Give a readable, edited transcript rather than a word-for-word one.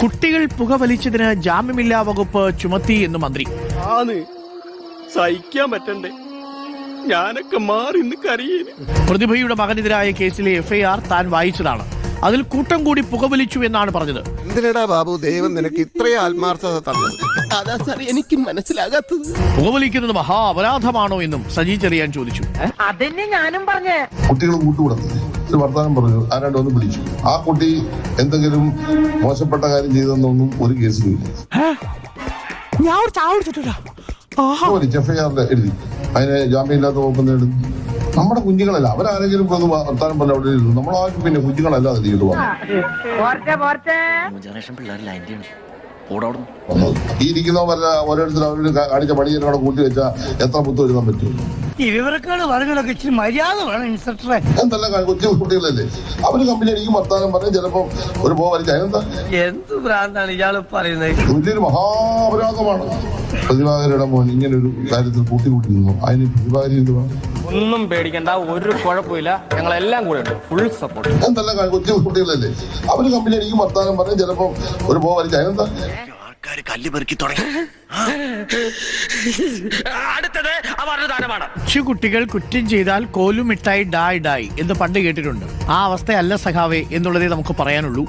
കുട്ടികൾ പുകവലിച്ചതിന് ജാമ്യമില്ലാ വകുപ്പ് ചുമത്തി എന്ന് മന്ത്രി. സഹിക്കാൻ പറ്റണ്ടേ, ഞാനൊക്കെ മാറി കരയേന്. പ്രതിഭയുടെ മകനെതിരായ കേസിലെ എഫ്ഐആർ താൻ വായിച്ചതാണ്. അതിൽ കൂട്ടം കൂടി പുകവലിച്ചു എന്നാണ് പറഞ്ഞത്. എന്തിനടാ ബാബു ദൈവം നിനക്ക് ഇത്രയും ആത്മാർത്ഥത തന്നത്? അതാ സാർ എനിക്ക് മനസ്സിലാകാത്തത്. പുകവലിക്കുന്നത് മഹാ അപരാധമാണോ എന്നും സജി ചെറിയാൻ ചോദിച്ചു. അതന്നെ ഞാനും പറഞ്ഞേ. കുട്ടികൾ കൂട്ടുകൂടത്തില്ലേ, ഒരു വർത്തമാനം പറഞ്ഞു, ആരാണ്ട് വന്ന് പിടിച്ചു. ആ കുട്ടി എന്തെങ്കിലും മോശപ്പെട്ട കാര്യം ചെയ്തെന്നൊന്നും ഒരു കേസിലുമില്ല. എഫ്ഐആറിൽ എഴുതി അതിന് ജാമ്യമില്ലാത്ത വകുപ്പ് എടുത്തു. നമ്മുടെ കുഞ്ഞുങ്ങളല്ല, അവരാരെങ്കിലും വർത്താനം പറഞ്ഞ അവിടെ ഇരുന്നു. നമ്മളാരും പിന്നെ കുഞ്ഞുങ്ങളല്ല അതിൽ ഈ ഇരിക്കുന്നവരല്ല ഓരോരുത്തരും അവര് കാണിച്ച പണിയെ കൂട്ടി വെച്ചാൽ എത്ര പുത്ത് എഴുതാൻ പറ്റും? എന്തല്ല കൊച്ചു കുട്ടികളല്ലേ, അവര് കമ്പനി അടിക്കും വർത്താനം പറഞ്ഞ് ചിലപ്പോ ഒരു പോവലിച്ച് അതിനെന്താ വലിയൊരു മഹാപരാധമാണ്. പ്രതിഭാകരയുടെ മോൻ ഇങ്ങനൊരു കാര്യത്തിൽ കൂട്ടി നിന്നു. അതിന് പ്രതിഭാകരി എന്ത് വേണം? ഒന്നും പേടിക്കണ്ട, ഒരു കുഴപ്പമില്ല, ഞങ്ങളെല്ലാം കൂടെ ഉണ്ട്, ഫുൾ സപ്പോർട്ട്. എന്തല്ല കൊച്ചു കുട്ടികളല്ലേ, അവര് കമ്പനി അടിക്കും വർത്താനം പറഞ്ഞ് ചിലപ്പോ ഒരു പോവലിച്ച് അതിനെന്താ കുട്ടികൾ കുറ്റം ചെയ്താൽ കോലുമിട്ടായി ഡായ് ഡായ് എന്ന് പണ്ട് കേട്ടിട്ടുണ്ട്. ആ അവസ്ഥയല്ല സഖാവേ എന്നുള്ളതേ നമുക്ക് പറയാനുള്ളൂ.